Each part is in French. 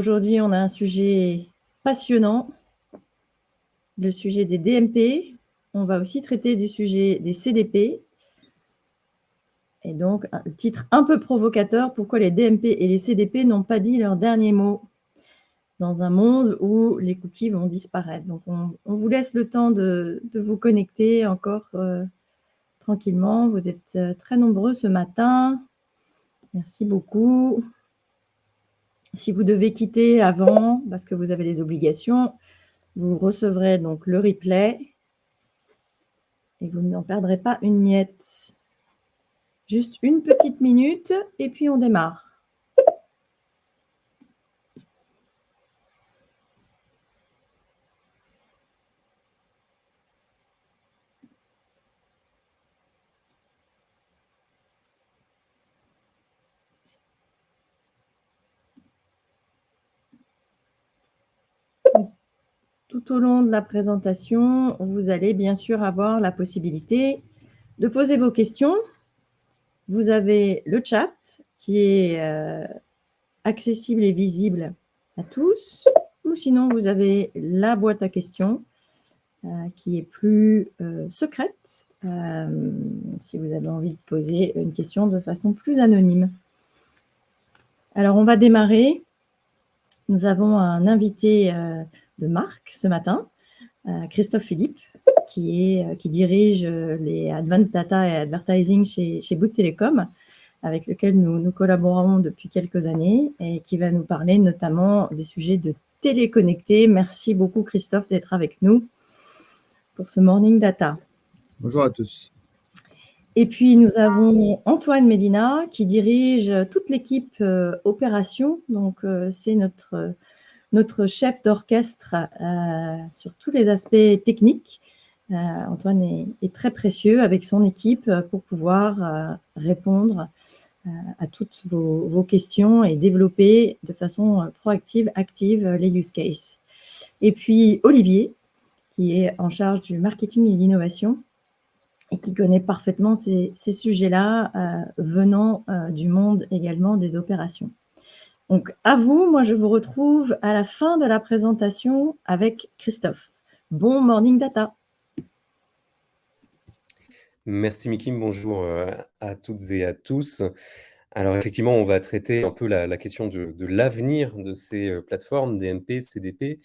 aujourd'hui, on a un sujet passionnant, le sujet des DMP. On va aussi traiter du sujet des CDP. Et donc, un titre un peu provocateur, pourquoi les DMP et les CDP n'ont pas dit leur dernier mot dans un monde où les cookies vont disparaître. Donc, on vous laisse le temps de vous connecter encore tranquillement. Vous êtes très nombreux ce matin. Merci beaucoup. Si vous devez quitter avant, parce que vous avez des obligations, vous recevrez donc le replay et vous n'en perdrez pas une miette. Juste une petite minute et puis on démarre. Tout au long de la présentation, vous allez bien sûr avoir la possibilité de poser vos questions. Vous avez le chat qui est accessible et visible à tous, ou sinon vous avez la boîte à questions qui est plus secrète si vous avez envie de poser une question de façon plus anonyme. Alors, on va démarrer. Nous avons un invité de marque ce matin, Christophe Philippe, qui dirige les Advanced Data et Advertising chez Bouygues Telecom, avec lequel nous collaborons depuis quelques années et qui va nous parler notamment des sujets de téléconnectés. Merci beaucoup, Christophe, d'être avec nous pour ce Morning Data. Bonjour à tous. Et puis, nous avons Antoine Médina qui dirige toute l'équipe opération. Donc, c'est notre chef d'orchestre sur tous les aspects techniques. Antoine est très précieux avec son équipe pour pouvoir répondre à toutes vos questions et développer de façon proactive, active les use cases. Et puis, Olivier, qui est en charge du marketing et l'innovation, et qui connaît parfaitement ces sujets-là, venant du monde également des opérations. Donc, à vous, moi, je vous retrouve à la fin de la présentation avec Christophe. Bon Morning Data. Merci Mikim, bonjour à toutes et à tous. Alors effectivement, on va traiter un peu la question de l'avenir de ces plateformes DMP, CDP.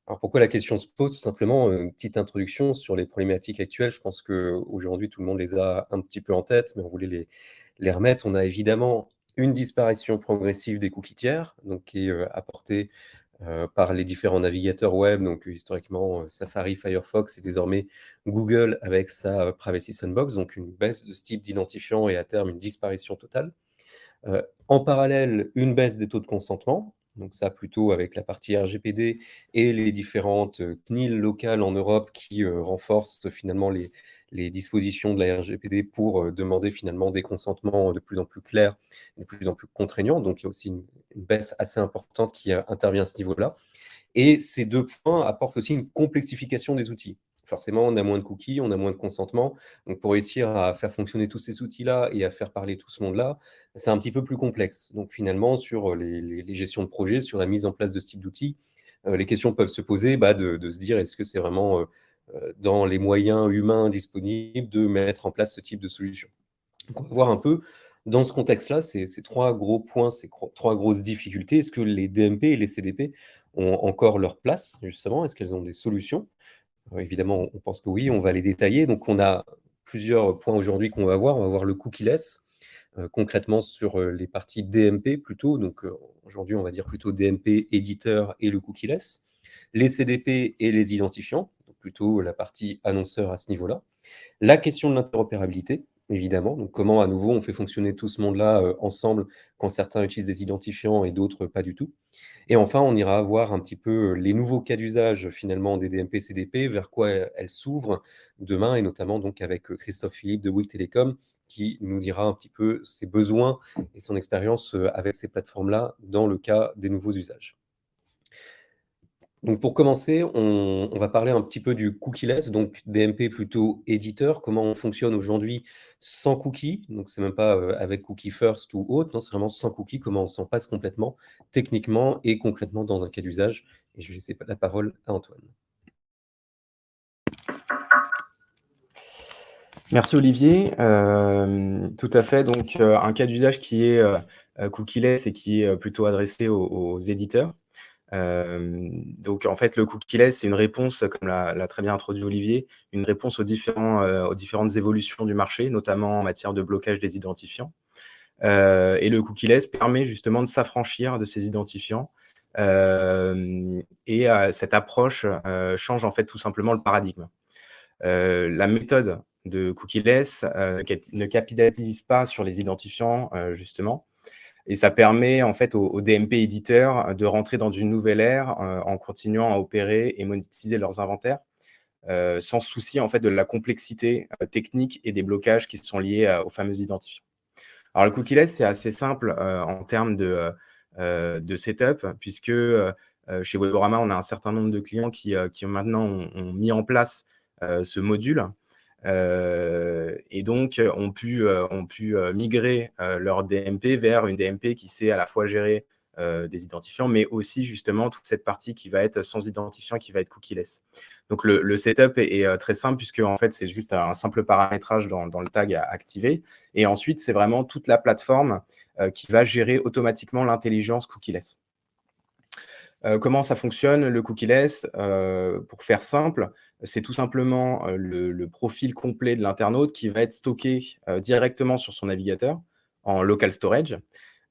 Alors pourquoi la question se pose? Tout simplement, une petite introduction sur les problématiques actuelles. Je pense qu'aujourd'hui, tout le monde les a un petit peu en tête, mais on voulait les remettre. On a évidemment une disparition progressive des cookies tiers, donc qui est apportée par les différents navigateurs web, donc historiquement Safari, Firefox et désormais Google avec sa Privacy Sandbox, donc une baisse de ce type d'identifiant et à terme une disparition totale. En parallèle, une baisse des taux de consentement, donc ça plutôt avec la partie RGPD et les différentes CNIL locales en Europe qui renforcent finalement les dispositions de la RGPD pour demander finalement des consentements de plus en plus clairs, de plus en plus contraignants. Donc il y a aussi une baisse assez importante qui intervient à ce niveau-là. Et ces deux points apportent aussi une complexification des outils. Forcément, on a moins de cookies, on a moins de consentement. Donc, pour réussir à faire fonctionner tous ces outils-là et à faire parler tout ce monde-là, c'est un petit peu plus complexe. Donc, finalement, sur les gestions de projets, sur la mise en place de ce type d'outils, les questions peuvent se poser de se dire est-ce que c'est vraiment dans les moyens humains disponibles de mettre en place ce type de solution. Donc, on va voir un peu dans ce contexte-là, ces trois gros points, ces trois grosses difficultés. Est-ce que les DMP et les CDP ont encore leur place, justement? Est-ce qu'elles ont des solutions? Évidemment, on pense que oui, on va les détailler. Donc, on a plusieurs points aujourd'hui qu'on va voir. On va voir le cookie-less, concrètement sur les parties DMP plutôt. Donc, aujourd'hui, on va dire plutôt DMP, éditeur et le cookie-less. Les CDP et les identifiants, donc plutôt la partie annonceur à ce niveau-là. La question de l'interopérabilité, évidemment. Donc, comment, à nouveau, on fait fonctionner tout ce monde-là ensemble quand certains utilisent des identifiants et d'autres pas du tout. Et enfin, on ira voir un petit peu les nouveaux cas d'usage, finalement, des DMP, CDP, vers quoi elles s'ouvrent demain, et notamment donc avec Christophe Philippe de Bouygues Telecom, qui nous dira un petit peu ses besoins et son expérience avec ces plateformes-là dans le cas des nouveaux usages. Donc pour commencer, on va parler un petit peu du cookieless, donc DMP plutôt éditeur. Comment on fonctionne aujourd'hui sans cookies, donc c'est même pas, avec cookie first ou autre, non, c'est vraiment sans cookies, comment on s'en passe complètement, techniquement et concrètement dans un cas d'usage et je vais laisser la parole à Antoine. Merci Olivier. Tout à fait, donc un cas d'usage qui est cookieless et qui est plutôt adressé aux éditeurs. Donc en fait, le cookieless, c'est une réponse, comme l'a très bien introduit Olivier, une réponse aux différentes évolutions du marché, notamment en matière de blocage des identifiants. Et le cookieless permet justement de s'affranchir de ces identifiants. Et cette approche change en fait tout simplement le paradigme. La méthode de cookieless ne capitalise pas sur les identifiants, justement. Et ça permet en fait aux DMP éditeurs de rentrer dans une nouvelle ère en continuant à opérer et monétiser leurs inventaires, sans souci en fait de la complexité technique et des blocages qui sont liés aux fameux identifiants. Alors le cookieless, c'est assez simple en termes de setup, puisque chez Weborama, on a un certain nombre de clients qui maintenant ont mis en place ce module. Et donc, ont pu migrer leur DMP vers une DMP qui sait à la fois gérer des identifiants, mais aussi justement toute cette partie qui va être sans identifiant, qui va être cookieless. Donc, le setup est très simple, puisque en fait, c'est juste un simple paramétrage dans le tag à activer. Et ensuite, c'est vraiment toute la plateforme qui va gérer automatiquement l'intelligence cookieless. Comment ça fonctionne, le cookieless? Pour faire simple, c'est tout simplement le profil complet de l'internaute qui va être stocké directement sur son navigateur en local storage.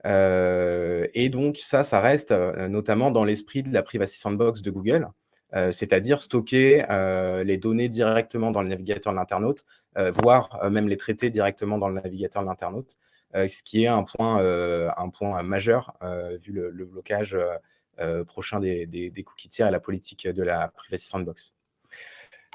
Et donc ça reste notamment dans l'esprit de la Privacy Sandbox de Google, c'est-à-dire stocker les données directement dans le navigateur de l'internaute, voire même les traiter directement dans le navigateur de l'internaute, ce qui est un point majeur vu le blocage prochain des cookies tiers et la politique de la Privacy Sandbox.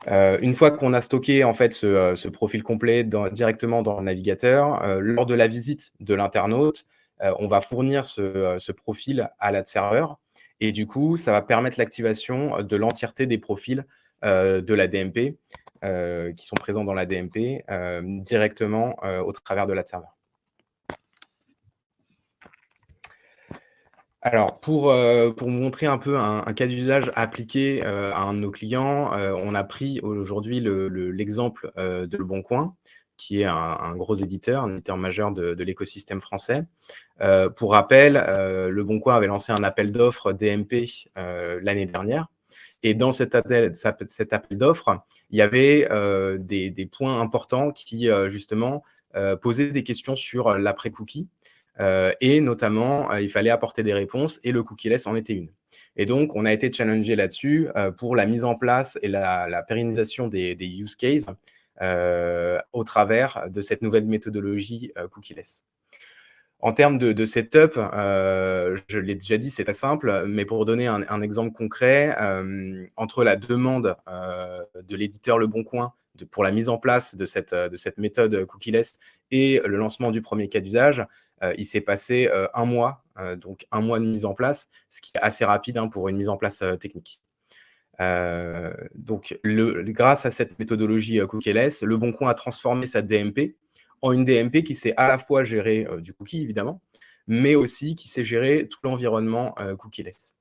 Une fois qu'on a stocké en fait ce profil complet directement dans le navigateur, lors de la visite de l'internaute, on va fournir ce profil à l'ad-serveur et du coup, ça va permettre l'activation de l'entièreté des profils de la DMP qui sont présents dans la DMP directement au travers de l'ad-serveur. Alors, pour vous montrer un peu un cas d'usage appliqué à un de nos clients, on a pris aujourd'hui l'exemple de Leboncoin, qui est un gros éditeur, un éditeur majeur de l'écosystème français. Pour rappel, Leboncoin avait lancé un appel d'offres DMP l'année dernière. Et dans cet appel d'offres, il y avait des points importants qui, justement, posaient des questions sur l'après-cookie. Et notamment, il fallait apporter des réponses et le cookieless en était une. Et donc, on a été challengé là-dessus pour la mise en place et la pérennisation des use cases au travers de cette nouvelle méthodologie cookieless. En termes de setup, je l'ai déjà dit, c'est très simple, mais pour donner un exemple concret, entre la demande de l'éditeur Leboncoin pour la mise en place de cette méthode cookieless et le lancement du premier cas d'usage, il s'est passé un mois, donc un mois de mise en place, ce qui est assez rapide pour une mise en place technique. Donc, grâce à cette méthodologie cookieless, Leboncoin a transformé sa DMP en une DMP qui sait à la fois gérer du cookie, évidemment, mais aussi qui sait gérer tout l'environnement cookieless.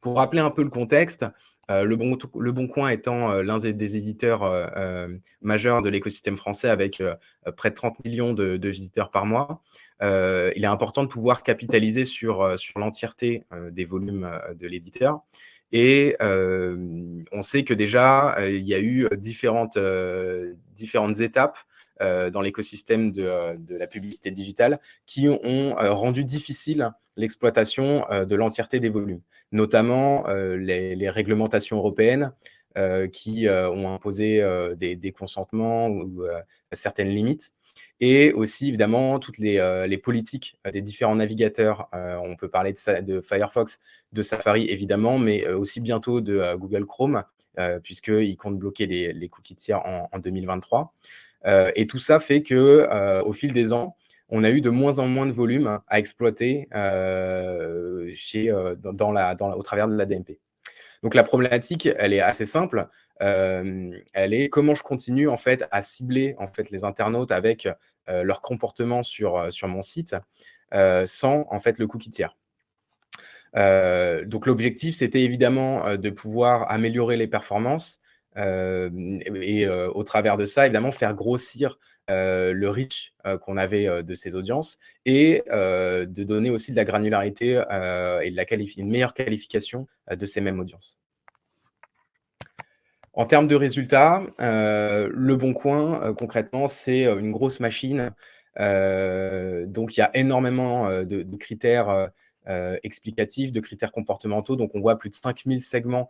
Pour rappeler un peu le contexte, Leboncoin étant l'un des éditeurs majeurs de l'écosystème français avec près de 30 millions de visiteurs par mois, il est important de pouvoir capitaliser sur l'entièreté des volumes de l'éditeur. Et on sait que déjà, il y a eu différentes étapes dans l'écosystème de la publicité digitale qui ont rendu difficile l'exploitation de l'entièreté des volumes, notamment les réglementations européennes qui ont imposé des consentements ou certaines limites. Et aussi, évidemment, toutes les politiques des différents navigateurs. On peut parler de Firefox, de Safari, évidemment, mais aussi bientôt de Google Chrome, puisqu'ils comptent bloquer les cookies tiers en 2023. Et tout ça fait qu'au fil des ans, on a eu de moins en moins de volume à exploiter au travers de la DMP. Donc la problématique, elle est assez simple. Elle est comment je continue en fait à cibler en fait les internautes avec leur comportement sur mon site sans en fait le cookie tiers. Donc l'objectif, c'était évidemment de pouvoir améliorer les performances et au travers de ça, évidemment, faire grossir le reach qu'on avait de ces audiences et de donner aussi de la granularité et une meilleure qualification de ces mêmes audiences. En termes de résultats, Le Bon Coin, concrètement, c'est une grosse machine. Donc, il y a énormément de critères explicatifs, de critères comportementaux. Donc, on voit plus de 5000 segments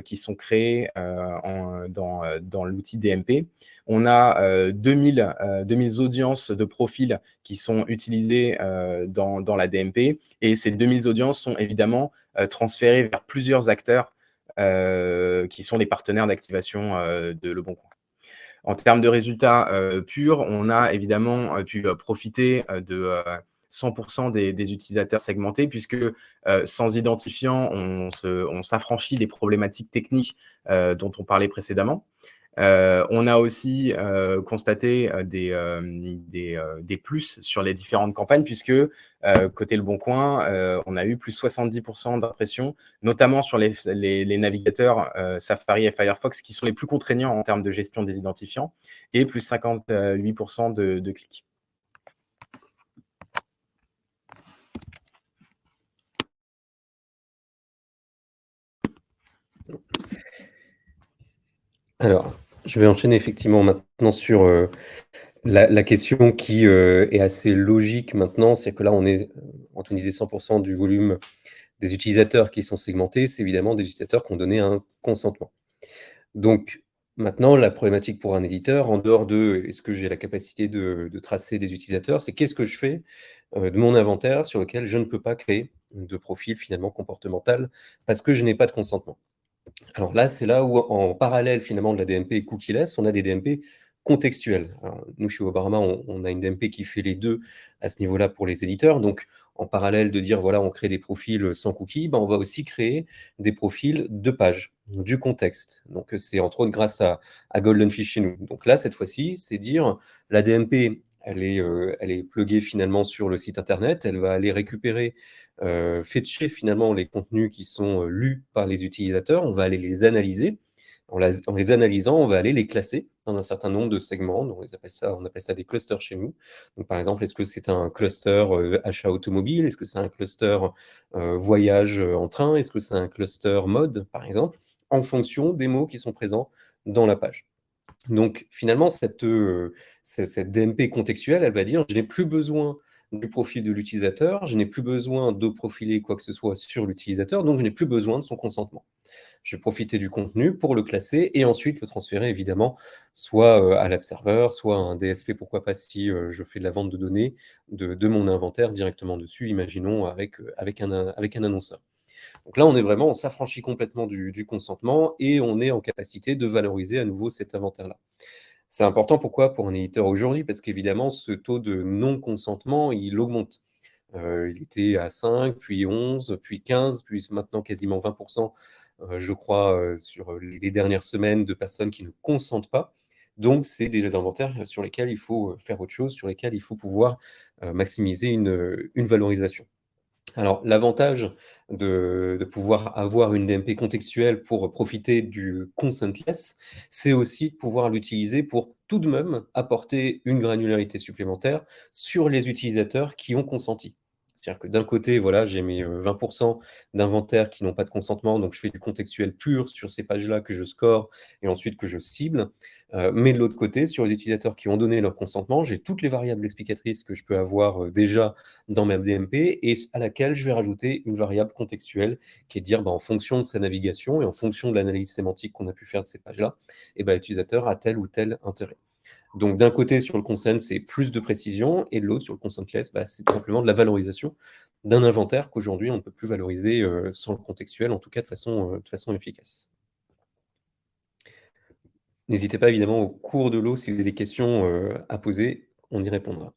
qui sont créés dans l'outil DMP. On a 2000 audiences de profils qui sont utilisées dans la DMP. Et ces 2000 audiences sont évidemment transférées vers plusieurs acteurs qui sont les partenaires d'activation de Le Bon Coin. En termes de résultats purs, on a évidemment pu profiter de 100% des utilisateurs segmentés, puisque sans identifiant, on s'affranchit des problématiques techniques dont on parlait précédemment. On a aussi constaté des plus sur les différentes campagnes, puisque côté Le Bon Coin, on a eu plus 70% d'impressions, notamment sur les navigateurs Safari et Firefox, qui sont les plus contraignants en termes de gestion des identifiants, et plus 58% de clics. Alors, je vais enchaîner effectivement maintenant sur la question qui est assez logique maintenant. C'est que là, Anthony disait 100% du volume des utilisateurs qui sont segmentés, c'est évidemment des utilisateurs qui ont donné un consentement. Donc, maintenant, la problématique pour un éditeur, en dehors de est-ce que j'ai la capacité de tracer des utilisateurs, c'est qu'est-ce que je fais de mon inventaire sur lequel je ne peux pas créer de profil finalement comportemental parce que je n'ai pas de consentement. Alors là, c'est là où, en parallèle finalement de la DMP cookieless, on a des DMP contextuels. Alors, nous, chez Obarama, on a une DMP qui fait les deux à ce niveau-là pour les éditeurs. Donc, en parallèle de dire, voilà, on crée des profils sans cookies, ben, on va aussi créer des profils de page, du contexte. Donc, c'est entre autres grâce à Goldenfish chez nous. Donc là, cette fois-ci, c'est dire, la DMP, elle est pluguée finalement sur le site internet, elle va aller récupérer fetcher finalement les contenus qui sont lus par les utilisateurs, on va aller les analyser. En les analysant, on va aller les classer dans un certain nombre de segments. Donc, on appelle ça des clusters chez nous. Donc, par exemple, est-ce que c'est un cluster achat automobile? Est-ce que c'est un cluster voyage en train? Est-ce que c'est un cluster mode, par exemple, en fonction des mots qui sont présents dans la page. Donc, finalement, cette DMP contextuelle, elle va dire, je n'ai plus besoin du profil de l'utilisateur, je n'ai plus besoin de profiler quoi que ce soit sur l'utilisateur, donc je n'ai plus besoin de son consentement. Je vais profiter du contenu pour le classer et ensuite le transférer évidemment soit à l'ad server, soit à un DSP, pourquoi pas si je fais de la vente de données de mon inventaire directement dessus, imaginons avec un annonceur. Donc là, on s'affranchit complètement du consentement et on est en capacité de valoriser à nouveau cet inventaire-là. C'est important, pourquoi? Pour un éditeur aujourd'hui, parce qu'évidemment, ce taux de non-consentement, il augmente. Il était à 5, puis 11, puis 15, puis maintenant quasiment 20%, je crois, sur les dernières semaines de personnes qui ne consentent pas. Donc, c'est des inventaires sur lesquels il faut faire autre chose, sur lesquels il faut pouvoir maximiser une valorisation. Alors, l'avantage de pouvoir avoir une DMP contextuelle pour profiter du consentless, c'est aussi de pouvoir l'utiliser pour tout de même apporter une granularité supplémentaire sur les utilisateurs qui ont consenti. C'est-à-dire que d'un côté, voilà, j'ai mes 20% d'inventaires qui n'ont pas de consentement, donc je fais du contextuel pur sur ces pages-là que je score et ensuite que je cible. Mais de l'autre côté, sur les utilisateurs qui ont donné leur consentement, j'ai toutes les variables explicatrices que je peux avoir déjà dans ma DMP et à laquelle je vais rajouter une variable contextuelle qui est de dire, en fonction de sa navigation et en fonction de l'analyse sémantique qu'on a pu faire de ces pages-là, l'utilisateur a tel ou tel intérêt. Donc d'un côté, sur le consent, c'est plus de précision, et de l'autre, sur le consentless, c'est tout simplement de la valorisation d'un inventaire qu'aujourd'hui, on ne peut plus valoriser sans le contextuel, en tout cas de façon efficace. N'hésitez pas évidemment au cours de l'eau, si vous avez des questions à poser, on y répondra.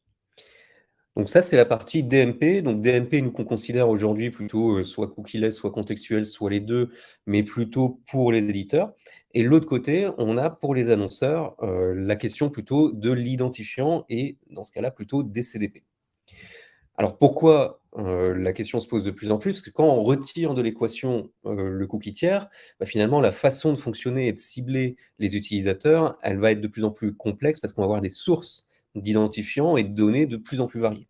Donc ça, c'est la partie DMP. Donc DMP, nous, qu'on considère aujourd'hui plutôt soit cookieless, soit contextuel, soit les deux, mais plutôt pour les éditeurs. Et de l'autre côté, on a pour les annonceurs la question plutôt de l'identifiant et dans ce cas-là, plutôt des CDP. Alors pourquoi la question se pose de plus en plus? Parce que quand on retire de l'équation le cookie tiers, bah, finalement, la façon de fonctionner et de cibler les utilisateurs, elle va être de plus en plus complexe parce qu'on va avoir des sources d'identifiants et de données de plus en plus variées.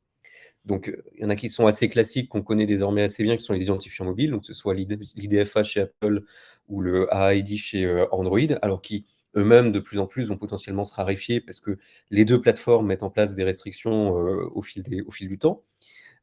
Donc, il y en a qui sont assez classiques, qu'on connaît désormais assez bien, qui sont les identifiants mobiles, donc que ce soit l'IDFA chez Apple ou le AID chez Android, alors qui eux-mêmes, de plus en plus, vont potentiellement se raréfier parce que les deux plateformes mettent en place des restrictions au fil du temps.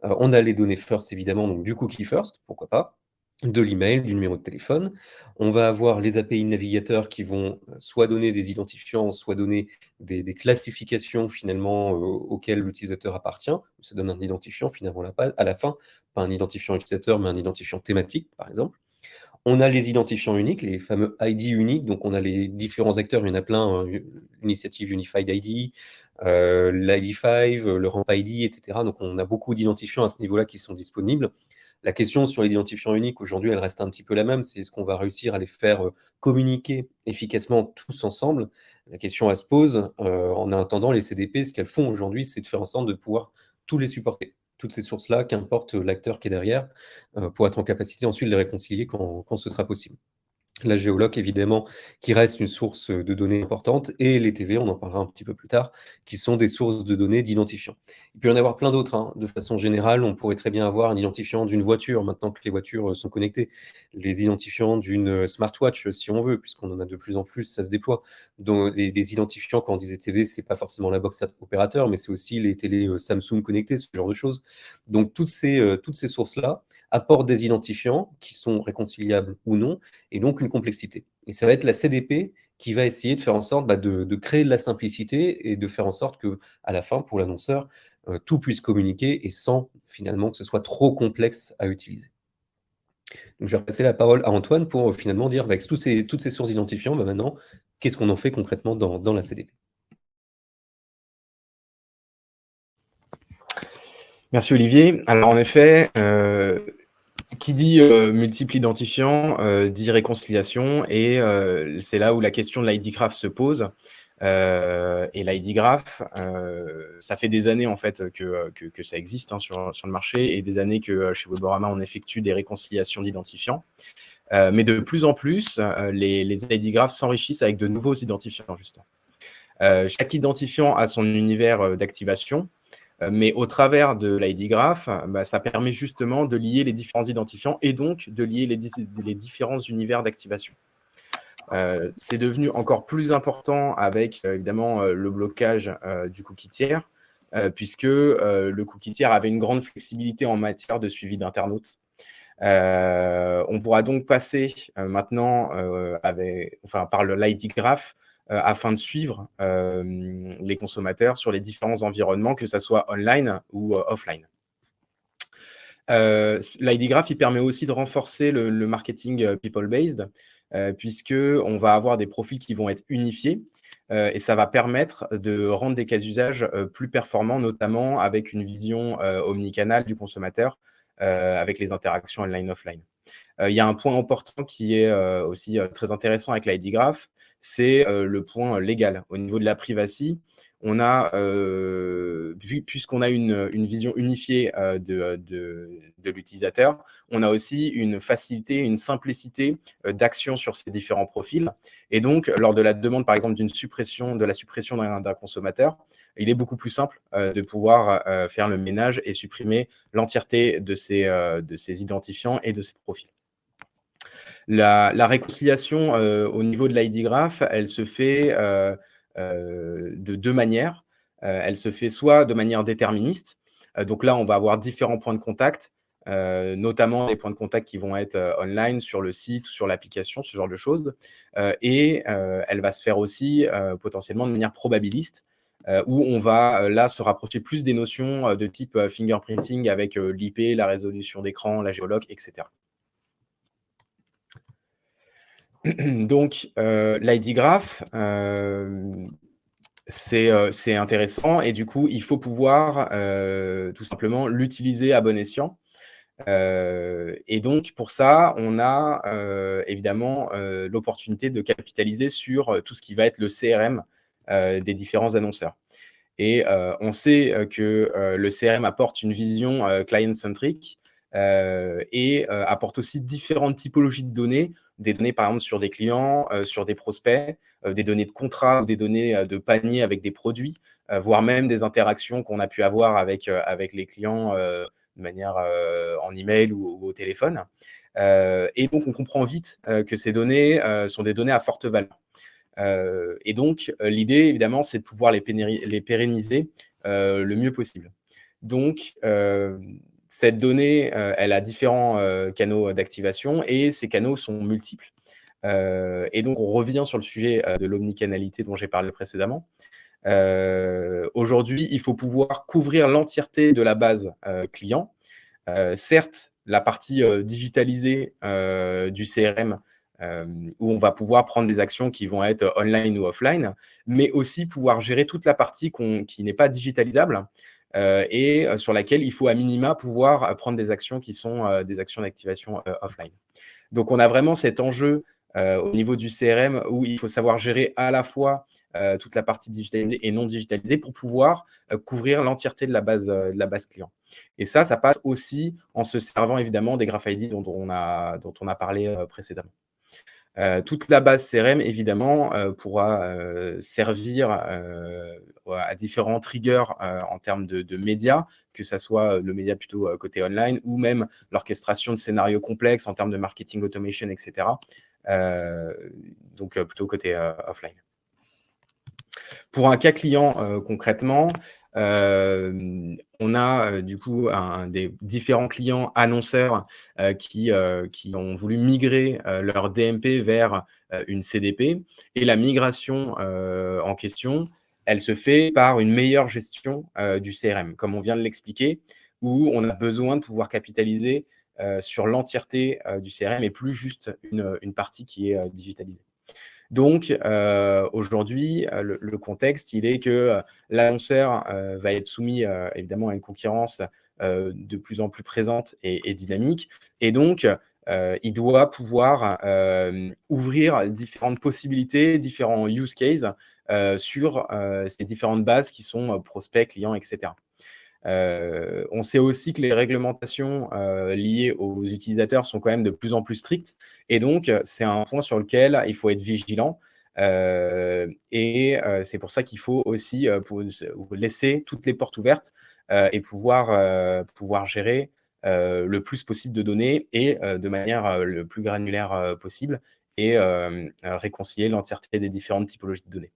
On a les données first, évidemment, donc du cookie first, pourquoi pas, de l'email, du numéro de téléphone. On va avoir les API navigateurs qui vont soit donner des identifiants, soit donner des classifications finalement auxquelles l'utilisateur appartient. Ça donne un identifiant finalement à la fin, pas un identifiant utilisateur, mais un identifiant thématique, par exemple. On a les identifiants uniques, les fameux ID uniques. Donc, on a les différents acteurs, il y en a plein, l'initiative Unified ID, l'ID5, le RAMP ID, etc. Donc, on a beaucoup d'identifiants à ce niveau-là qui sont disponibles. La question sur l'identifiant unique, aujourd'hui, elle reste un petit peu la même. C'est est-ce qu'on va réussir à les faire communiquer efficacement tous ensemble? La question, elle se pose. En attendant, les CDP, ce qu'elles font aujourd'hui, c'est de faire en sorte de pouvoir tous les supporter. Toutes ces sources-là, qu'importe l'acteur qui est derrière, pour être en capacité ensuite de les réconcilier quand ce sera possible. La géoloc, évidemment, qui reste une source de données importante, et les TV, on en parlera un petit peu plus tard, qui sont des sources de données d'identifiants. Il peut y en avoir plein d'autres, hein. De façon générale, on pourrait très bien avoir un identifiant d'une voiture, maintenant que les voitures sont connectées, les identifiants d'une smartwatch, si on veut, puisqu'on en a de plus en plus, ça se déploie. Donc, les identifiants, quand on disait TV, c'est pas forcément la box opérateur, mais c'est aussi les télés Samsung connectées, ce genre de choses. Donc, toutes ces sources-là apportent des identifiants qui sont réconciliables ou non, et donc une complexité. Et ça va être la CDP qui va essayer de faire en sorte de créer de la simplicité et de faire en sorte que, à la fin, pour l'annonceur, tout puisse communiquer et sans finalement que ce soit trop complexe à utiliser. Donc, je vais repasser la parole à Antoine pour finalement dire, avec toutes ces sources d'identifiants, maintenant, qu'est-ce qu'on en fait concrètement dans la CDP? Merci Olivier. Alors en effet, qui dit multiple identifiant dit réconciliation, et c'est là où la question de l'ID Graph se pose. Et l'ID Graph, ça fait des années en fait que ça existe hein, sur le marché, et des années que chez Weborama on effectue des réconciliations d'identifiants. Mais de plus en plus, les ID Graphs s'enrichissent avec de nouveaux identifiants justement. Chaque identifiant a son univers d'activation. Mais au travers de l'ID Graph, ça permet justement de lier les différents identifiants et donc de lier les différents univers d'activation. C'est devenu encore plus important avec évidemment le blocage du cookie tiers, puisque le cookie tiers avait une grande flexibilité en matière de suivi d'internautes. On pourra donc passer maintenant par l'ID Graph afin de suivre les consommateurs sur les différents environnements, que ce soit online ou offline. L'ID Graph, il permet aussi de renforcer le marketing people-based, puisqu'on va avoir des profils qui vont être unifiés, et ça va permettre de rendre des cas d'usage plus performants, notamment avec une vision omnicanale du consommateur, avec les interactions online-offline. Il y a un point important qui est aussi très intéressant avec l'ID Graph, c'est le point légal. Au niveau de la privacy, on a, puisqu'on a une vision unifiée de l'utilisateur, on a aussi une facilité, une simplicité d'action sur ces différents profils. Et donc, lors de la demande, par exemple, de la suppression d'un consommateur, il est beaucoup plus simple de pouvoir faire le ménage et supprimer l'entièreté de ces identifiants et de ces profils. La réconciliation au niveau de l'ID Graph, elle se fait de deux manières. Elle se fait soit de manière déterministe. Donc là, on va avoir différents points de contact, notamment des points de contact qui vont être online, sur le site ou sur l'application, ce genre de choses. Et elle va se faire aussi potentiellement de manière probabiliste, où on va là se rapprocher plus des notions de type fingerprinting avec l'IP, la résolution d'écran, la géoloc, etc. Donc, l'ID Graph, C'est intéressant et du coup, il faut pouvoir, tout simplement l'utiliser à bon escient. Et donc pour ça, on a, évidemment, l'opportunité de capitaliser sur, tout ce qui va être le CRM, des différents annonceurs. Et on sait, que, le CRM apporte une vision, client-centric, et apporte aussi différentes typologies de données. Des données, par exemple, sur des clients, sur des prospects, des données de contrat ou des données, de panier avec des produits, voire même des interactions qu'on a pu avoir avec les clients, de manière, en email ou au téléphone. Et donc on comprend vite, que ces données, sont des données à forte valeur. Et donc l'idée, évidemment, c'est de pouvoir les pérenniser, le mieux possible. Donc cette donnée, elle a différents, canaux d'activation et ces canaux sont multiples. Et donc on revient sur le sujet, de l'omnicanalité dont j'ai parlé précédemment. Aujourd'hui, il faut pouvoir couvrir l'entièreté de la base, client. Certes, la partie, digitalisée, du CRM, où on va pouvoir prendre des actions qui vont être online ou offline, mais aussi pouvoir gérer toute la partie qui n'est pas digitalisable, et sur laquelle il faut à minima pouvoir, prendre des actions qui sont, des actions d'activation, offline. Donc on a vraiment cet enjeu, au niveau du CRM où il faut savoir gérer à la fois, toute la partie digitalisée et non digitalisée pour pouvoir, couvrir l'entièreté de la base client. Et ça passe aussi en se servant évidemment des Graph ID dont on a parlé, précédemment. Toute la base CRM évidemment, pourra, servir, à différents triggers, en termes de médias, que ça soit, le média plutôt, côté online ou même l'orchestration de scénarios complexes en termes de marketing automation et cetera. Donc plutôt côté, offline. Pour un cas client, concrètement, on a, du coup des différents clients annonceurs, qui ont voulu migrer, leur DMP vers, une CDP et la migration, en question, elle se fait par une meilleure gestion, du CRM, comme on vient de l'expliquer, où on a besoin de pouvoir capitaliser, sur l'entièreté, du CRM et plus juste une partie qui est, digitalisée. Donc aujourd'hui, le contexte, il est que, l'annonceur, va être soumis, évidemment à une concurrence, de plus en plus présente et dynamique et donc il doit pouvoir, ouvrir différentes possibilités, différents use cases, sur, ces différentes bases qui sont, prospects, clients et cetera. On sait aussi que les réglementations, liées aux utilisateurs sont quand même de plus en plus strictes et donc c'est un point sur lequel il faut être vigilant, et c'est pour ça qu'il faut aussi, laisser toutes les portes ouvertes, et pouvoir gérer, le plus possible de données et de manière, le plus granulaire, possible et réconcilier l'entièreté des différentes typologies de données.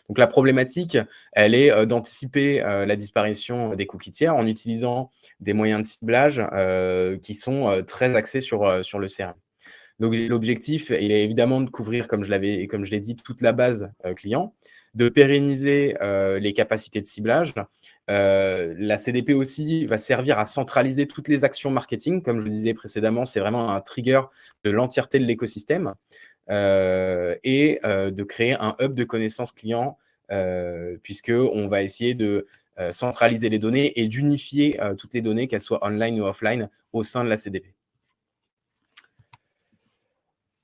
Donc la problématique, elle est, d'anticiper, la disparition des cookies tiers en utilisant des moyens de ciblage, qui sont, très axés sur le CRM. Donc l'objectif, il est évidemment de couvrir, comme je l'ai dit, toute la base, client, de pérenniser, les capacités de ciblage. La CDP aussi va servir à centraliser toutes les actions marketing. Comme je le disais précédemment, c'est vraiment un trigger de l'entièreté de l'écosystème. Et de créer un hub de connaissances clients, puisqu'on va essayer de centraliser les données et d'unifier toutes les données, qu'elles soient online ou offline, au sein de la CDP.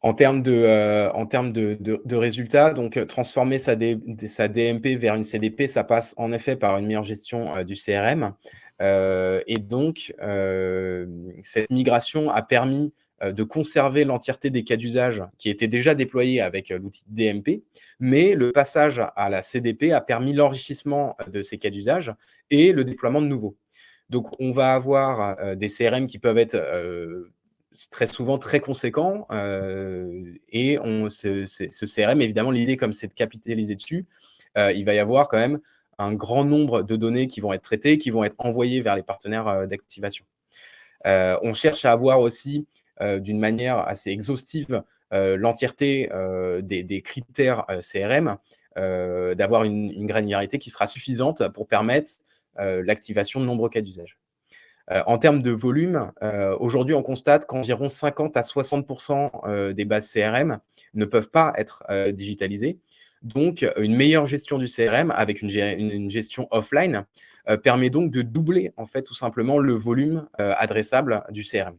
En termes de résultats, donc transformer sa DMP vers une CDP, ça passe en effet par une meilleure gestion du CRM. Et donc, cette migration a permis de conserver l'entièreté des cas d'usage qui étaient déjà déployés avec l'outil DMP, mais le passage à la CDP a permis l'enrichissement de ces cas d'usage et le déploiement de nouveaux. Donc, on va avoir des CRM qui peuvent être très souvent très conséquents, et ce CRM, évidemment, l'idée, comme c'est de capitaliser dessus, il va y avoir quand même un grand nombre de données qui vont être traitées, qui vont être envoyées vers les partenaires d'activation. On cherche à avoir aussi, d'une manière assez exhaustive, l'entièreté des critères CRM, d'avoir une granularité qui sera suffisante pour permettre l'activation de nombreux cas d'usage. En termes de volume, aujourd'hui, on constate qu'environ 50 à 60 des bases CRM ne peuvent pas être digitalisées. Donc, une meilleure gestion du CRM avec une gestion offline permet donc de doubler, en fait, tout simplement, le volume adressable du CRM.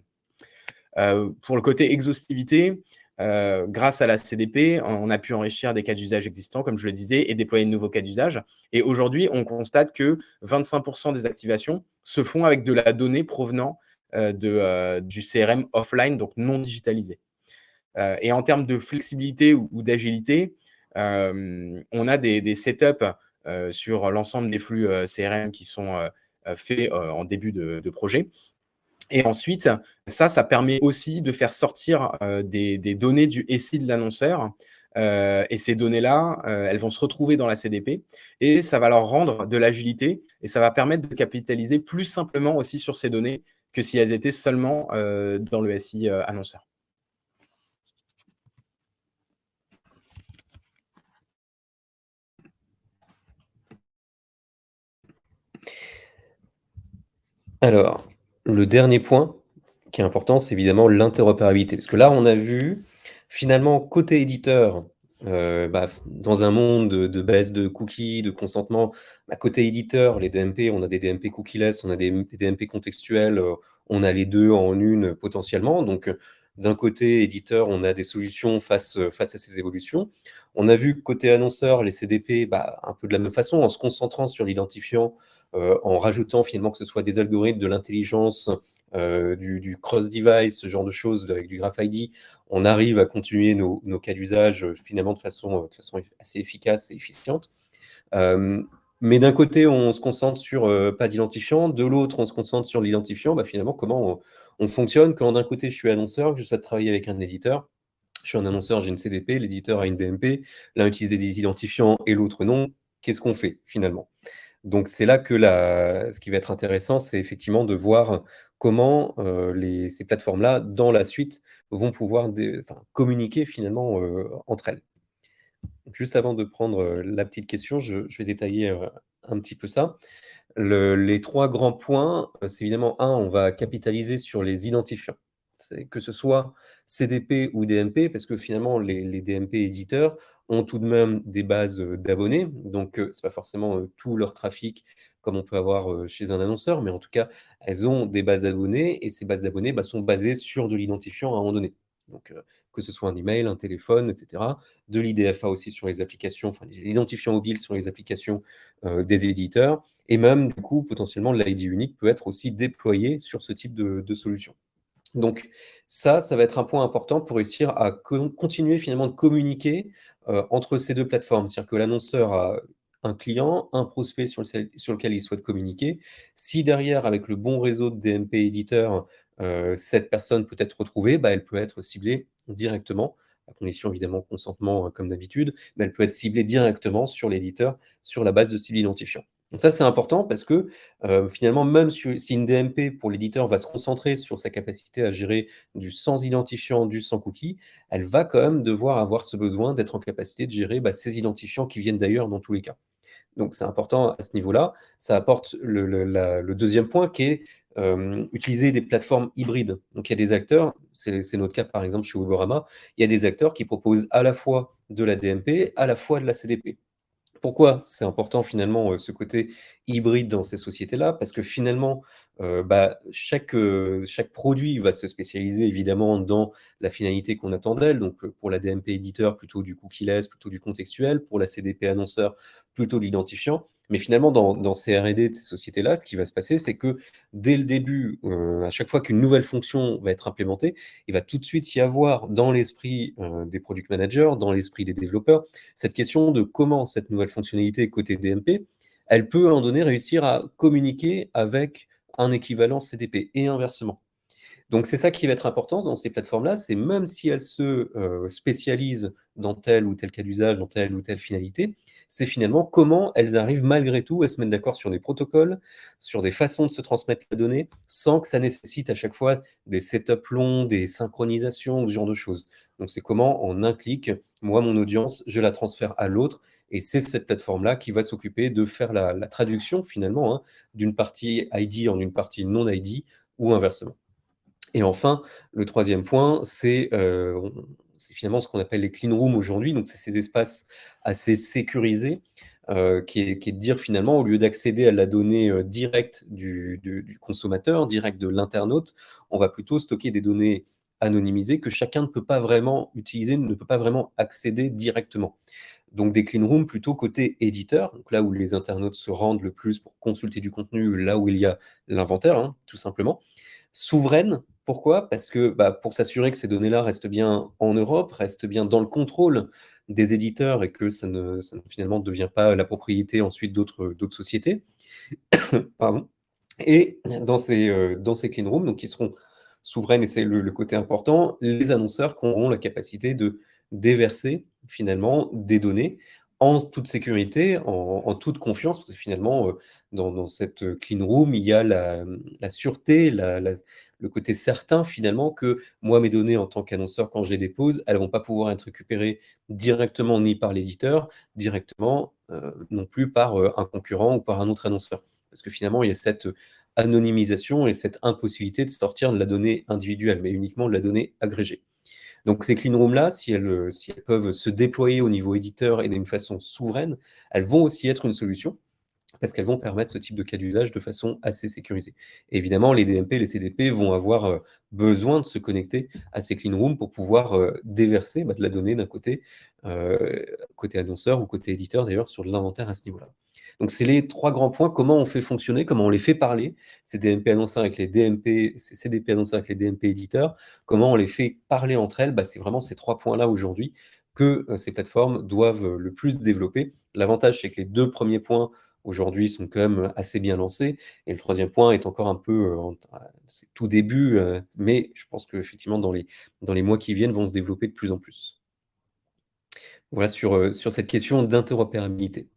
Pour le côté exhaustivité, grâce à la CDP, on a pu enrichir des cas d'usage existants, comme je le disais, et déployer de nouveaux cas d'usage. Et aujourd'hui, on constate que 25 des activations se font avec de la donnée provenant du CRM offline, donc non digitalisé. Et en termes de flexibilité ou d'agilité, on a des setups sur l'ensemble des flux CRM qui sont faits en début de projet. Et ensuite, ça permet aussi de faire sortir des données du SI de l'annonceur. Et ces données-là, elles vont se retrouver dans la CDP et ça va leur rendre de l'agilité et ça va permettre de capitaliser plus simplement aussi sur ces données que si elles étaient seulement dans le SI annonceur. Alors, le dernier point qui est important, c'est évidemment l'interopérabilité. Parce que là, on a vu, finalement, côté éditeur, dans un monde de baisse de cookies, de consentement, côté éditeur, les DMP, on a des DMP cookieless, on a des DMP contextuels, on a les 2 en une potentiellement. Donc, d'un côté éditeur, on a des solutions face à ces évolutions. On a vu côté annonceur, les CDP, un peu de la même façon, en se concentrant sur l'identifiant, en rajoutant finalement que ce soit des algorithmes, de l'intelligence, du cross-device, ce genre de choses avec du Graph ID, on arrive à continuer nos cas d'usage finalement de façon assez efficace et efficiente. Mais d'un côté, on se concentre sur pas d'identifiant, de l'autre, on se concentre sur l'identifiant. Finalement, comment on fonctionne quand d'un côté, je suis annonceur, que je souhaite travailler avec un éditeur. Je suis un annonceur, j'ai une CDP, l'éditeur a une DMP, l'un utilise des identifiants et l'autre non. Qu'est-ce qu'on fait finalement? Donc c'est là que ce qui va être intéressant, c'est effectivement de voir comment ces plateformes-là, dans la suite, vont pouvoir communiquer finalement entre elles. Donc, juste avant de prendre la petite question, je vais détailler un petit peu ça. Les 3 grands points, c'est évidemment, on va capitaliser sur les identifiants. Que ce soit CDP ou DMP, parce que finalement, les DMP éditeurs ont tout de même des bases d'abonnés. Donc, c'est pas forcément tout leur trafic comme on peut avoir chez un annonceur, mais en tout cas, elles ont des bases d'abonnés et ces bases d'abonnés sont basées sur de l'identifiant à un moment donné. Donc, que ce soit un email, un téléphone, etc. De l'IDFA aussi sur les applications, enfin l'identifiant mobile sur les applications des éditeurs. Et même, du coup, potentiellement, l'ID unique peut être aussi déployé sur ce type de solution. Donc ça va être un point important pour réussir à continuer finalement de communiquer entre ces 2 plateformes. C'est-à-dire que l'annonceur a un client, un prospect sur lequel il souhaite communiquer. Si derrière, avec le bon réseau de DMP éditeurs, cette personne peut être retrouvée, elle peut être ciblée directement, à condition évidemment consentement comme d'habitude, mais elle peut être ciblée directement sur l'éditeur, sur la base de cible identifiant. Donc ça, c'est important parce que finalement, même si une DMP pour l'éditeur va se concentrer sur sa capacité à gérer du sans identifiant, du sans cookie, elle va quand même devoir avoir ce besoin d'être en capacité de gérer ces identifiants qui viennent d'ailleurs dans tous les cas. Donc c'est important à ce niveau-là. Ça apporte le deuxième point qui est utiliser des plateformes hybrides. Donc il y a des acteurs, c'est notre cas par exemple chez Weborama, il y a des acteurs qui proposent à la fois de la DMP, à la fois de la CDP. Pourquoi c'est important finalement, ce côté hybride dans ces sociétés-là? Parce que finalement, chaque produit va se spécialiser évidemment dans la finalité qu'on attend d'elle. Donc, pour la DMP éditeur, plutôt du cookieless, plutôt du contextuel. Pour la CDP annonceur, plutôt de l'identifiant. Mais finalement, dans ces R&D de ces sociétés-là, ce qui va se passer, c'est que dès le début, à chaque fois qu'une nouvelle fonction va être implémentée, il va tout de suite y avoir dans l'esprit, des product managers, dans l'esprit des développeurs, cette question de comment cette nouvelle fonctionnalité côté DMP, elle peut à un moment donné réussir à communiquer avec un équivalent CDP et inversement. Donc c'est ça qui va être important dans ces plateformes-là, c'est même si elles se spécialisent dans tel ou tel cas d'usage, dans telle ou telle finalité, c'est finalement comment elles arrivent malgré tout à se mettre d'accord sur des protocoles, sur des façons de se transmettre la donnée, sans que ça nécessite à chaque fois des setups longs, des synchronisations, ce genre de choses. Donc c'est comment en un clic, moi, mon audience, je la transfère à l'autre Et c'est cette plateforme-là qui va s'occuper de faire la traduction, finalement, hein, d'une partie ID en une partie non ID ou inversement. Et enfin, le troisième point, c'est finalement ce qu'on appelle les clean rooms aujourd'hui. Donc, c'est ces espaces assez sécurisés qui est de dire finalement, au lieu d'accéder à la donnée directe du consommateur, directe de l'internaute, on va plutôt stocker des données anonymisées que chacun ne peut pas vraiment utiliser, ne peut pas vraiment accéder directement. Donc des clean rooms plutôt côté éditeur, donc là où les internautes se rendent le plus pour consulter du contenu, là où il y a l'inventaire, hein, tout simplement. Souveraine, pourquoi? Parce que pour s'assurer que ces données-là restent bien en Europe, restent bien dans le contrôle des éditeurs et que ça ne finalement ne devient pas la propriété ensuite d'autres sociétés. Pardon. Et dans ces clean rooms, donc qui seront souveraines, et c'est le côté important, les annonceurs qui auront la capacité de déverser finalement des données en toute sécurité, en toute confiance, parce que finalement, dans cette clean room, il y a la sûreté, le côté certain finalement que moi, mes données en tant qu'annonceur, quand je les dépose, elles ne vont pas pouvoir être récupérées directement ni par l'éditeur, directement non plus par un concurrent ou par un autre annonceur. Parce que finalement, il y a cette anonymisation et cette impossibilité de sortir de la donnée individuelle, mais uniquement de la donnée agrégée. Donc ces clean rooms-là, si elles peuvent se déployer au niveau éditeur et d'une façon souveraine, elles vont aussi être une solution parce qu'elles vont permettre ce type de cas d'usage de façon assez sécurisée. Et évidemment, les DMP, les CDP vont avoir besoin de se connecter à ces clean rooms pour pouvoir déverser de la donnée d'un côté annonceur ou côté éditeur d'ailleurs sur l'inventaire à ce niveau-là. Donc c'est les trois grands points, comment on fait fonctionner, comment on les fait parler, ces DMP annonceurs avec les DMP, ces CDP annonceurs avec les DMP éditeurs, comment on les fait parler entre elles, c'est vraiment ces trois points-là aujourd'hui que ces plateformes doivent le plus développer. L'avantage, c'est que les deux premiers points aujourd'hui sont quand même assez bien lancés, et le troisième point est encore un peu, c'est tout début, mais je pense qu'effectivement dans les mois qui viennent vont se développer de plus en plus. Voilà sur cette question d'interopérabilité.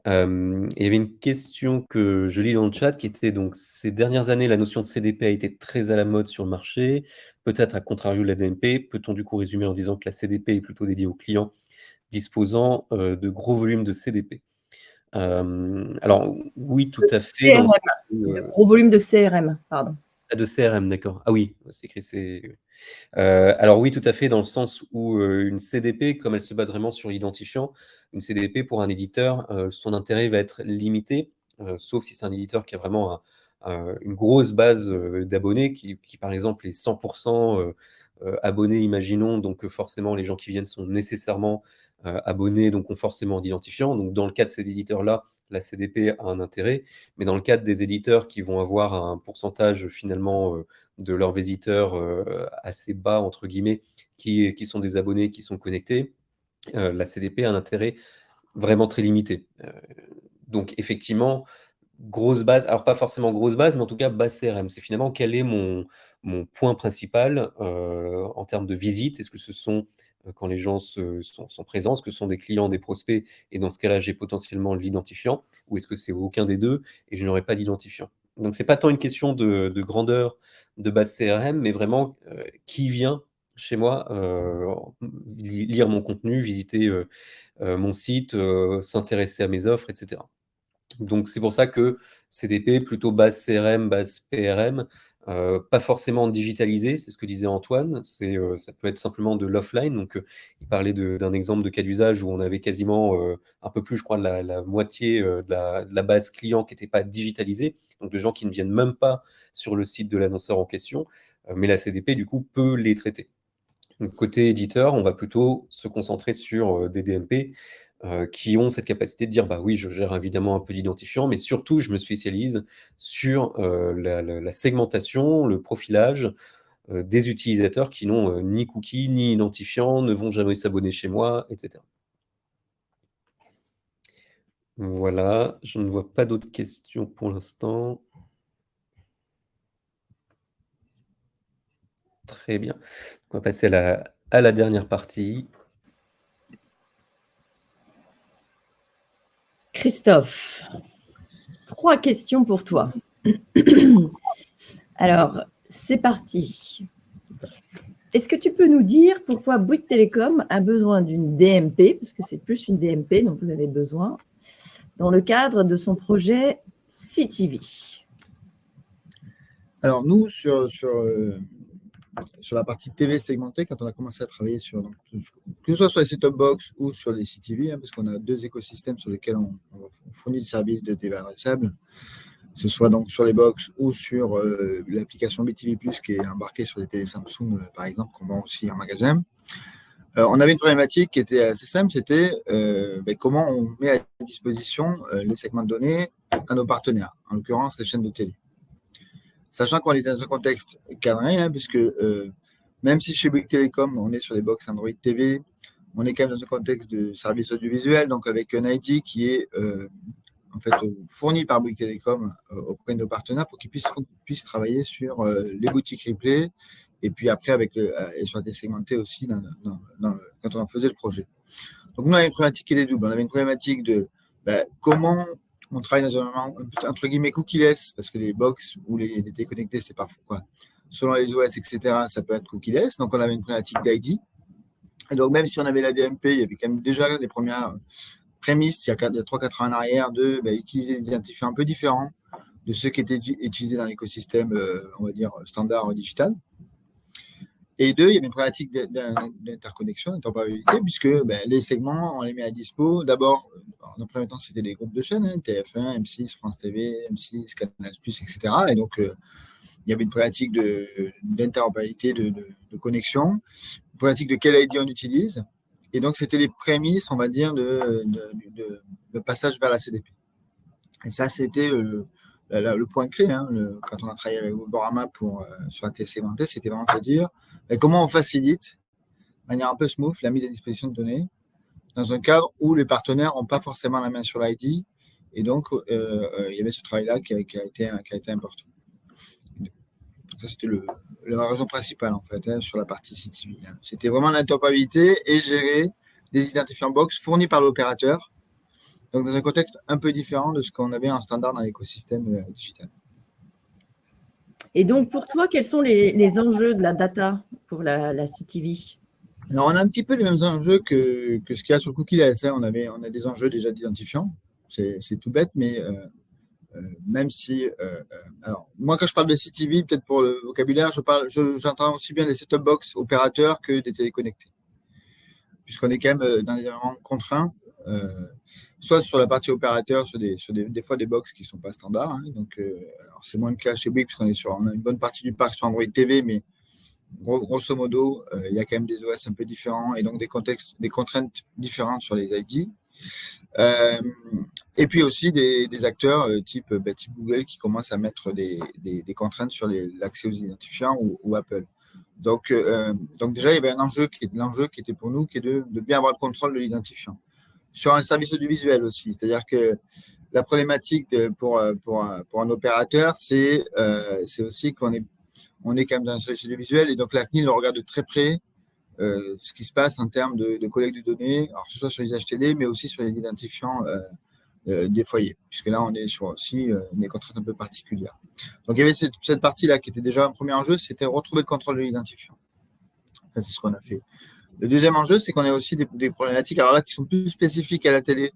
Il y avait une question que je lis dans le chat qui était donc: «Ces dernières années, la notion de CDP a été très à la mode sur le marché, peut-être à contrario de la DMP. Peut-on du coup résumer en disant que la CDP est plutôt dédiée aux clients disposant de gros volumes de CDP?» Alors oui, tout à fait dans le sens où, de gros volume de CRM, pardon. de CRM, d'accord. Ah oui, c'est écrit alors oui, tout à fait, dans le sens où une CDP, comme elle se base vraiment sur l'identifiant, une CDP pour un éditeur, son intérêt va être limité, sauf si c'est un éditeur qui a vraiment une grosse base d'abonnés, qui par exemple est 100% abonnés, imaginons, donc forcément les gens qui viennent sont nécessairement abonnés, donc ont forcément d'identifiants. Donc dans le cas de ces éditeurs-là, la CDP a un intérêt, mais dans le cadre des éditeurs qui vont avoir un pourcentage finalement de leurs visiteurs assez bas, entre guillemets, qui sont des abonnés, qui sont connectés, la CDP a un intérêt vraiment très limité. Donc effectivement, grosse base, alors pas forcément grosse base, mais en tout cas base CRM. C'est finalement quel est mon point principal en termes de visite. Est-ce que ce sont quand les gens sont présents, est-ce que ce sont des clients, des prospects, et dans ce cas-là, j'ai potentiellement l'identifiant, ou est-ce que c'est aucun des deux et je n'aurai pas d'identifiant? Donc c'est pas tant une question de grandeur de base CRM, mais vraiment qui vient chez moi lire mon contenu, visiter mon site, s'intéresser à mes offres, etc. Donc c'est pour ça que CDP, plutôt base CRM, base PRM, pas forcément digitalisé, c'est ce que disait Antoine, ça peut être simplement de l'offline. Donc il parlait d'un exemple de cas d'usage où on avait quasiment un peu plus, je crois, la moitié de la base client qui n'était pas digitalisée, donc de gens qui ne viennent même pas sur le site de l'annonceur en question, mais la CDP du coup peut les traiter. Donc côté éditeur, on va plutôt se concentrer sur des DMP qui ont cette capacité de dire: «Bah oui, je gère évidemment un peu d'identifiant, mais surtout je me spécialise sur la segmentation, le profilage des utilisateurs qui n'ont ni cookies, ni identifiant, ne vont jamais s'abonner chez moi, etc.» Voilà, je ne vois pas d'autres questions pour l'instant. Très bien. On va passer à la dernière partie. Christophe, 3 questions pour toi. Alors, c'est parti. Est-ce que tu peux nous dire pourquoi Bouygues Télécom a besoin d'une DMP, parce que c'est plus une DMP dont vous avez besoin, dans le cadre de son projet CTV? Alors, nous, sur la partie TV segmentée, quand on a commencé à travailler sur, donc, que ce soit sur les set-top box ou sur les CTV, parce qu'on a deux écosystèmes sur lesquels on fournit le service de TV adressable, que ce soit donc sur les box ou sur l'application BTV+, qui est embarquée sur les télé Samsung, par exemple, qu'on vend aussi en magasin. On avait une problématique qui était assez simple, c'était comment on met à disposition les segments de données à nos partenaires, en l'occurrence les chaînes de télé. Sachant qu'on est dans un contexte cadré, puisque même si chez Bouygues Télécom, on est sur les box Android TV, on est quand même dans un contexte de service audiovisuel, donc avec un ID qui est en fait fourni par Bouygues Télécom auprès de nos partenaires pour qu'ils puissent travailler sur les boutiques replay et puis après et sur la segmentée aussi quand on en faisait le projet. Donc nous, on avait une problématique qui était double. On avait une problématique de comment on travaille dans un environnement entre guillemets cookie-less, parce que les box ou les déconnectés, c'est parfois selon les OS, etc., ça peut être cookie-less. Donc on avait une problématique d'ID. Et donc même si on avait la DMP, il y avait quand même déjà les premières prémices, il y a 3-4 ans en arrière, de utiliser des identifiants un peu différents de ceux qui étaient utilisés dans l'écosystème, on va dire, standard digital. Et deux, il y avait une problématique d'interconnexion, d'interopérabilité, puisque les segments, on les met à dispo. D'abord, en premier temps, c'était des groupes de chaînes, TF1, M6, France TV, M6, Canal+, etc. Et donc, il y avait une problématique d'interopérabilité, de connexion, une problématique de quel ID on utilise. Et donc, c'était les prémices, on va dire, de passage vers la CDP. Et ça, c'était le point clé. Quand on a travaillé avec Bourama sur la télé segmentée, c'était vraiment de se dire comment on facilite, de manière un peu smooth, la mise à disposition de données dans un cadre où les partenaires n'ont pas forcément la main sur l'ID. Et donc, il y avait ce travail-là qui a été important. Ça, c'était la raison principale, en fait, sur la partie CTV. C'était vraiment l'interopérabilité et gérer des identifiants box fournis par l'opérateur, donc dans un contexte un peu différent de ce qu'on avait en standard dans l'écosystème digital. Et donc, pour toi, quels sont les enjeux de la data pour la CTV? Alors, on a un petit peu les mêmes enjeux que ce qu'il y a sur le cookie-less. On a des enjeux déjà d'identifiants. C'est tout bête, mais même si... alors, moi, quand je parle de CTV, peut-être pour le vocabulaire, j'entends aussi bien des set-top box opérateurs que des téléconnectés. Puisqu'on est quand même dans des environnements contraints, soit sur la partie opérateur, sur des fois des box qui ne sont pas standards. Donc, c'est moins le cas chez Bouygues, puisqu'on on a une bonne partie du parc sur Android TV, mais grosso modo, il y a quand même des OS un peu différents et donc des contraintes différentes sur les ID. Et puis aussi des acteurs type Google qui commencent à mettre des contraintes sur l'accès aux identifiants ou Apple. Donc déjà, il y avait l'enjeu qui était pour nous, qui est de bien avoir le contrôle de l'identifiant. Sur un service audiovisuel aussi, c'est-à-dire que la problématique pour un opérateur, c'est aussi qu'on est quand même dans un service audiovisuel et donc la CNIL regarde de très près ce qui se passe en termes de collecte de données, alors que ce soit sur les HTD, mais aussi sur les identifiants des foyers, puisque là, on est sur aussi des contraintes un peu particulières. Donc, il y avait cette partie-là qui était déjà un premier enjeu, c'était retrouver le contrôle de l'identifiant. Ça, c'est ce qu'on a fait. Le deuxième enjeu, c'est qu'on a aussi des problématiques, alors là, qui sont plus spécifiques à la télé,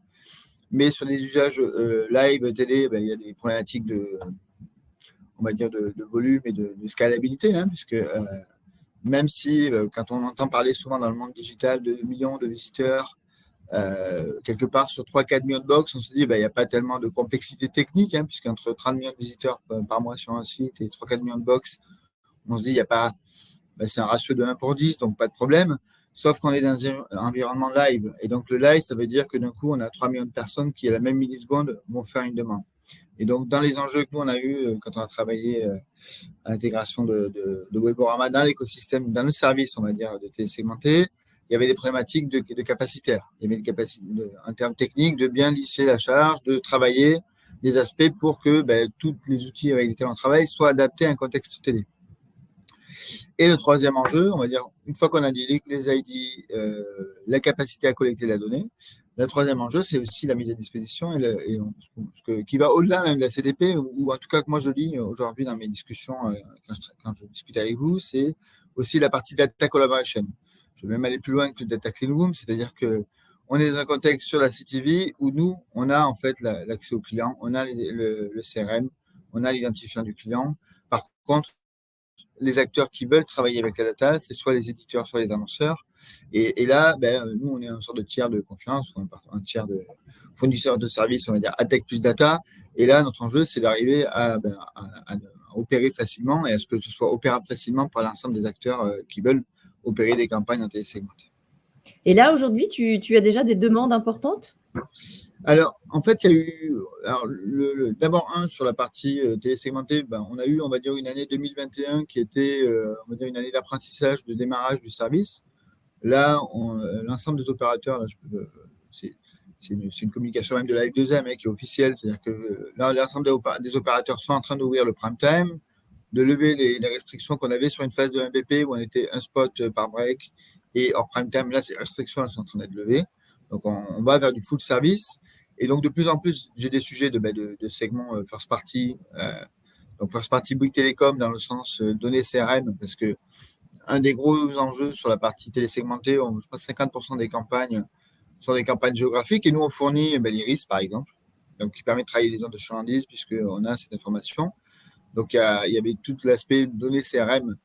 mais sur les usages live, télé, il y a des problématiques on va dire, de volume et de scalabilité, puisque même si, quand on entend parler souvent dans le monde digital de millions de visiteurs, quelque part sur 3-4 millions de box, on se dit il n'y a pas tellement de complexité technique, puisqu'entre 30 millions de visiteurs par mois sur un site et 3-4 millions de box, on se dit il n'y a pas, c'est un ratio de 1 pour 10, donc pas de problème. Sauf qu'on est dans un environnement live. Et donc le live, ça veut dire que d'un coup, on a 3 millions de personnes qui, à la même milliseconde, vont faire une demande. Et donc, dans les enjeux que nous, on a eu quand on a travaillé à l'intégration de Weborama dans l'écosystème, dans le service, on va dire, de télésegmenté, il y avait des problématiques de capacitaire. Il y avait des capacités, en termes techniques, de bien lisser la charge, de travailler des aspects pour que tous les outils avec lesquels on travaille soient adaptés à un contexte télé. Et le troisième enjeu, on va dire, une fois qu'on a dit les ID, la capacité à collecter la donnée, le troisième enjeu, c'est aussi la mise à disposition qui va au-delà même de la CDP, ou en tout cas que moi je lis aujourd'hui dans mes discussions quand je discute avec vous, c'est aussi la partie data collaboration. Je vais même aller plus loin que le data clean room, c'est-à-dire qu'on est dans un contexte sur la CTV où nous, on a en fait l'accès au client, on a le CRM, on a l'identifiant du client. Par contre, les acteurs qui veulent travailler avec la data, c'est soit les éditeurs, soit les annonceurs. Et là, nous, on est un sorte de tiers de confiance, ou un tiers de fournisseur de services, on va dire, Tech plus data. Et là, notre enjeu, c'est d'arriver à opérer facilement et à ce que ce soit opérable facilement par l'ensemble des acteurs qui veulent opérer des campagnes en télésegmenté. Et là, aujourd'hui, tu as déjà des demandes importantes? Alors, en fait, il y a eu, d'abord sur la partie télésegmentée, on a eu, on va dire, une année 2021 qui était, on va dire, une année d'apprentissage, de démarrage du service. Là, l'ensemble des opérateurs, là, c'est une communication même de la F2M qui est officielle, c'est-à-dire que là, l'ensemble des opérateurs sont en train d'ouvrir le prime time, de lever les restrictions qu'on avait sur une phase de MVP où on était un spot par break et hors prime time. Là, ces restrictions elles sont en train d'être levées. Donc, on va vers du full service. Et donc, de plus en plus, j'ai des sujets de segments first party. Donc, first party Bouygues Télécom dans le sens données CRM, parce que un des gros enjeux sur la partie télésegmentée, je crois 50% des campagnes sont des campagnes géographiques. Et nous, on fournit l'IRIS, par exemple, donc qui permet de travailler les zones de chalandise puisqu'on a cette information. Donc, il y avait tout l'aspect données CRM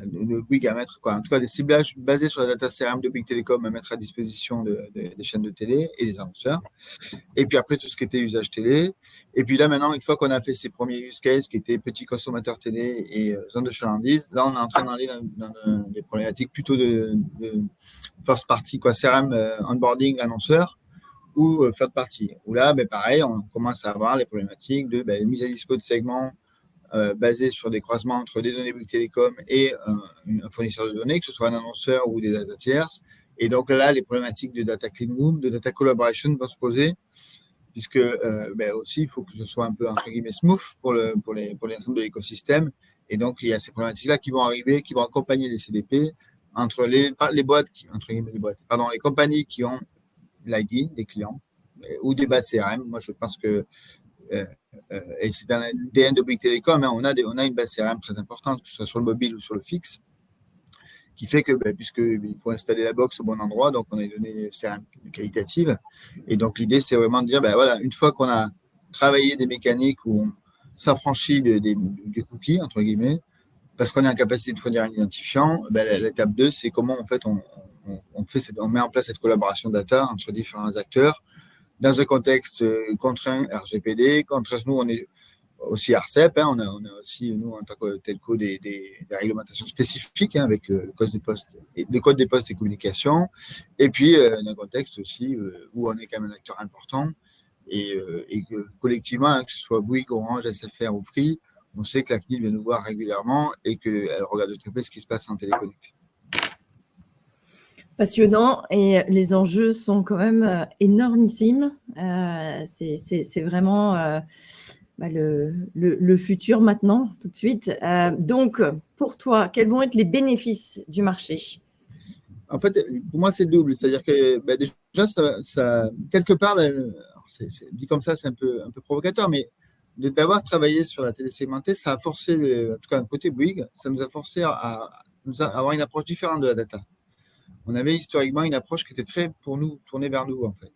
de Bouygues à mettre, en tout cas des ciblages basés sur la data CRM de Bouygues Télécom à mettre à disposition des chaînes de télé et des annonceurs. Et puis après, tout ce qui était usage télé. Et puis là, maintenant, une fois qu'on a fait ces premiers use cases qui étaient petits consommateurs télé et zone de chalandise, là, on est en train d'aller dans des problématiques plutôt de first party, CRM, onboarding, annonceur ou third party. Où là, pareil, on commence à avoir les problématiques de mise à dispo de segments basés sur des croisements entre des données Bouygues Télécom et un fournisseur de données, que ce soit un annonceur ou des data tierces. Et donc là, les problématiques de data clean room, de data collaboration vont se poser, puisque aussi, il faut que ce soit un peu, entre guillemets, smooth pour l'ensemble de l'écosystème. Et donc, il y a ces problématiques-là qui vont arriver, qui vont accompagner les CDP entre les boîtes, les compagnies qui ont l'ID des clients ou des bases CRM. Moi, je pense que et c'est un ADN de Bouygues Télécom, on a une base CRM très importante, que ce soit sur le mobile ou sur le fixe, qui fait que, puisqu'il faut installer la box au bon endroit, donc on a des données CRM qualitatives. Et donc l'idée, c'est vraiment de dire, une fois qu'on a travaillé des mécaniques où on s'affranchit des cookies, entre guillemets, parce qu'on est en capacité de fournir un identifiant, l'étape 2, c'est comment en fait on met en place cette collaboration data entre différents acteurs dans un contexte contraint RGPD. Nous, on est aussi ARCEP, on a aussi, nous, en tant que telco, des réglementations spécifiques avec le code des postes et communications. Et puis, dans un contexte aussi où on est quand même un acteur important et que collectivement, que ce soit Bouygues, Orange, SFR ou Free, on sait que la CNIL vient nous voir régulièrement et qu'elle regarde de très près ce qui se passe en téléconnecté. Passionnant, et les enjeux sont quand même énormissimes. C'est vraiment le futur maintenant, tout de suite. Donc, pour toi, quels vont être les bénéfices du marché? En fait, pour moi, c'est double. C'est-à-dire que déjà, ça quelque part, dit comme ça, c'est un peu provocateur, mais d'avoir travaillé sur la télé segmentée, ça a forcé, en tout cas côté Bouygues, ça nous a forcé à avoir une approche différente de la data. On avait historiquement une approche qui était très, pour nous, tournée vers nous, en fait.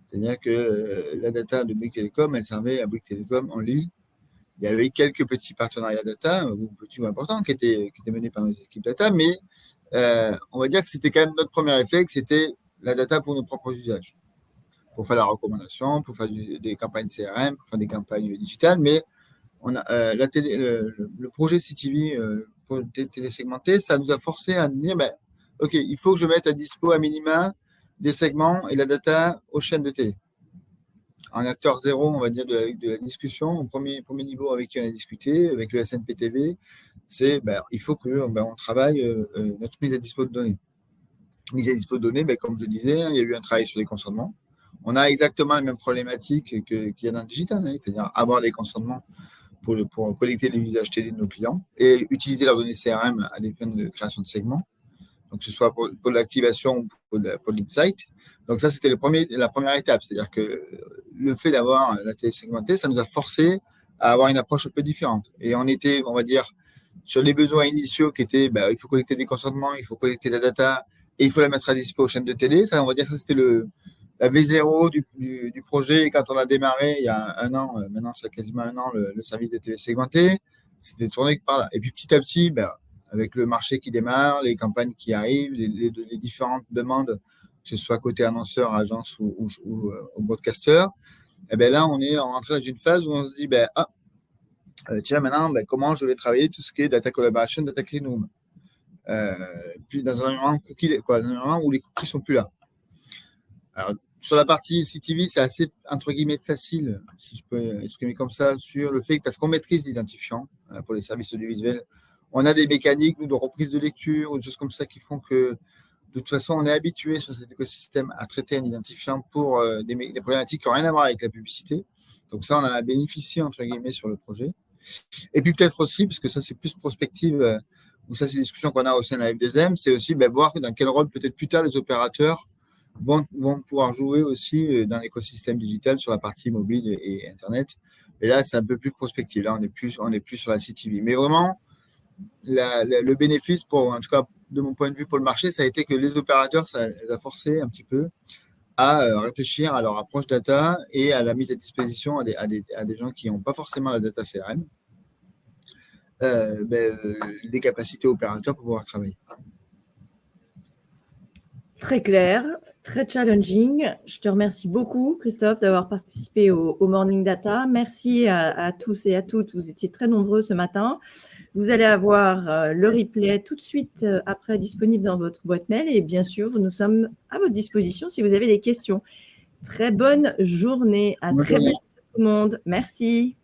C'est-à-dire que la data de Bouygues Télécom, elle servait à Bouygues Télécom en ligne. Il y avait quelques petits partenariats data, ou petits ou importants, qui étaient menés par nos équipes data, mais on va dire que c'était quand même notre premier réflexe, c'était la data pour nos propres usages. Pour faire la recommandation, pour faire des campagnes CRM, pour faire des campagnes digitales, mais on a, le projet CTV pour télésegmenter, ça nous a forcé à dire, OK, il faut que je mette à dispo à minima des segments et la data aux chaînes de télé. Un acteur zéro, on va dire, de la discussion, au premier niveau avec qui on a discuté, avec le SNPTV, c'est il faut qu'on travaille notre mise à dispo de données. Mise à dispo de données, comme je disais, il y a eu un travail sur les consentements. On a exactement les mêmes problématiques qu'il y a dans le digital, c'est-à-dire avoir des consentements pour collecter les usages télé de nos clients et utiliser leurs données CRM à des fins de création de segments. Donc, que ce soit pour l'activation ou pour l'insight. Donc, ça, c'était la première étape. C'est-à-dire que le fait d'avoir la télé segmentée, ça nous a forcé à avoir une approche un peu différente. Et on était, on va dire, sur les besoins initiaux qui étaient, il faut collecter des consentements, il faut collecter la data et il faut la mettre à dispo aux chaînes de télé. Ça, on va dire, ça c'était la V0 du projet. Et quand on a démarré il y a un an, maintenant c'est quasiment un an, le service des télé segmentés, c'était tourné par là. Et puis petit à petit, avec le marché qui démarre, les campagnes qui arrivent, les différentes demandes, que ce soit côté annonceur, agence ou broadcaster, et là, on est rentré dans une phase où on se dit, tiens, maintenant, comment je vais travailler tout ce qui est data collaboration, data clean room, puis dans un environnement où les cookies sont plus là. Alors, sur la partie CTV, c'est assez, entre guillemets, facile, si je peux exprimer comme ça, sur le fait que, parce qu'on maîtrise l'identifiant pour les services audiovisuels, on a des mécaniques de reprise de lecture ou des choses comme ça qui font que, de toute façon, on est habitué sur cet écosystème à traiter un identifiant pour des problématiques qui n'ont rien à voir avec la publicité. Donc ça, on en a bénéficié, entre guillemets, sur le projet. Et puis peut-être aussi, parce que ça, c'est plus prospective, ou ça, c'est une discussion qu'on a au sein de la F2M, c'est aussi voir dans quel rôle, peut-être plus tard, les opérateurs vont pouvoir jouer aussi dans l'écosystème digital sur la partie mobile et Internet. Et là, c'est un peu plus prospectif. Là, on est plus sur la CTV. Mais vraiment, le bénéfice, en tout cas, de mon point de vue pour le marché, ça a été que les opérateurs, ça les a forcés un petit peu à réfléchir à leur approche data et à la mise à disposition à des gens qui n'ont pas forcément la data CRM, des capacités opérateurs pour pouvoir travailler. Très clair, très challenging. Je te remercie beaucoup, Christophe, d'avoir participé au Morning Data. Merci à tous et à toutes. Vous étiez très nombreux ce matin. Vous allez avoir le replay tout de suite après disponible dans votre boîte mail. Et bien sûr, nous sommes à votre disposition si vous avez des questions. Très bonne journée. À très bientôt tout le monde. Merci.